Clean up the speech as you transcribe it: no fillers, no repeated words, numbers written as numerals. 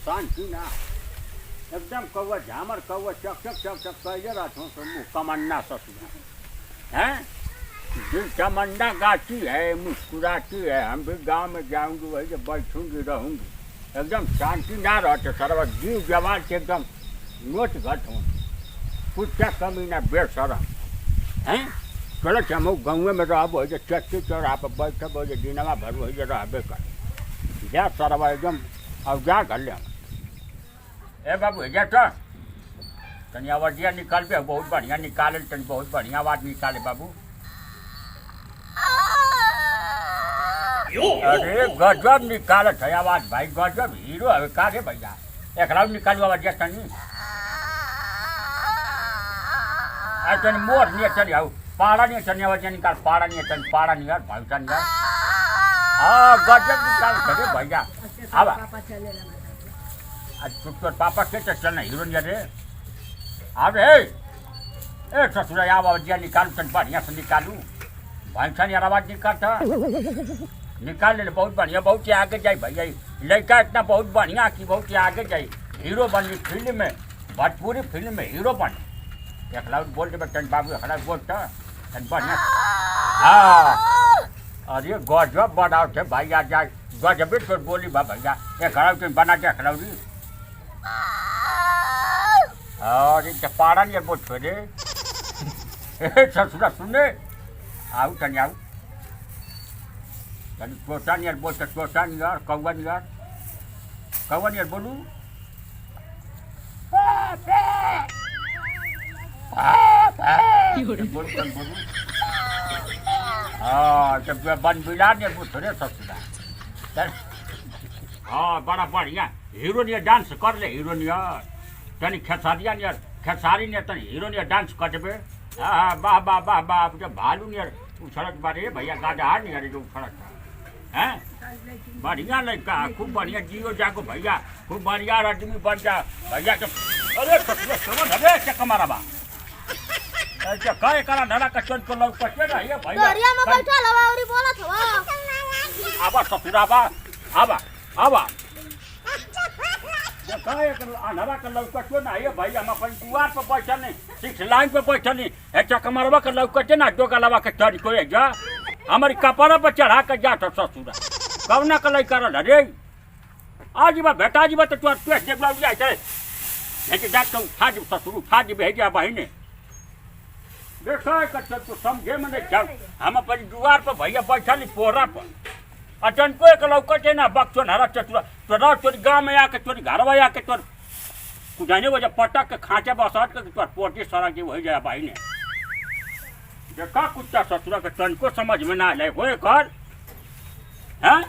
शांति ना एकदम कौवा झामर कौवा चक चक चक चक कह रहा था तो मुँह कमन्ना ससुरा हैं। दिल तमन्ना गाती है मुस्कुराती है। हम भी गांव में जाऊंगी वही जब बैठूंगी रहूंगी एकदम शांति ना रहते सरवा जीव जवान से एकदम नोच घट हूँ कुछ क्या कमी ना बेसरम हैं। चलो हम गाँव में रह वही चट्टी चौराहा पर बैठब वही दिनवा भर वही रहबे कर जा सरवा एकदम अब जा घर ले ए बाबू जा तो तनी आवाजिया निकाल पे बहुत बढ़िया निकाले तनी बहुत बढ़िया आवाज निकाले बाबू। अरे गजब निकालत है आवाज भाई गजब हीरो है का रे भैया एक राउंड निकालू आवाज तनी तनी मोर नहीं चली आओ पाड़ा नहीं चलने आवाज निकाल पाड़ा नहीं चल पाड़ा नहीं यार भाई चल यार हाँ गजब निकाल रे भैया आवा आज तुझको पापा के चलना हीरो नहीं रे अब ए ससुरा आवाज निकालू तन बढ़िया से निकालू भाई यार आवाज निकालता निकाल ले बहुत बढ़िया बहुत आगे जाए भैया लड़का इतना बहुत बढ़िया कि बहुत आगे जाए हीरो बनी फिल्म में भोजपुरी फिल्म में हीरो बने एक लाउड बोल दे तन बाबू एक लाउड बोलता तन बढ़िया हाँ अरे गजब बनाओ थे भैया जाए गजब तो बोली बा भैया एक लाउड तुम बना दे एक लाउडी अरे पाड़ा नहीं बोल छोड़े ससुरा सुने आऊ तनी आऊ तनी तोता नहीं बोल तोता नहीं यार कौवा नहीं बोलू बोलू हाँ जब बन बिला नहीं बोल थोड़े ससुरा हाँ बड़ा बढ़िया हीरो नहीं डांस कर ले हीरो नहीं तनी खेसारी नहीं तनी हीरो नहीं डांस कर देवे हाँ वाह वाह वाह वाह जब भालू नहीं उछड़त बारे भैया गाजा नहीं अरे जो उछड़त हैं बढ़िया लड़का खूब बढ़िया जियो जाको भैया खूब बढ़िया आदमी बन जा भैया के अरे समझ अरे चक्का मारा बा अच्छा काय करा नरा का चोट को लग पटे ना ये भैया दरिया में बैठा लवा औरी बोलत हवा आबा ससुरा बा आबा काय कर नरा का लग पटे ना ये भैया हम अपन दुआर पर बैठल नहीं सिक्स लाइन पे बैठल नहीं ए चक्का मारवा का लग पटे ना दो गलवा के चढ़ को जा हमारी कपड़ा पर चढ़ा कर जा तो ससुरा कवना का लई करल रे आज बा बेटा जी बा तो तोर पेट देख ला जाए चले लेके जा तो उठा जी ससुर उठा जी भेजा बहिने देखा कर तो समझे में नहीं जाओ हम अपन दुआर पर भैया बैठल पोरा पर अचन को एक लौकते ना बक्सो नरा चतुरा तो तोरी गाँव में आके तोरी घरवा आके तोर कुदाने वजह पटक के खाँचे बसात के तोर पोटी सड़क के वही जाए बहिने देखा कुत्ता ससुरा के तन को समझ में ना ले होए कर हैं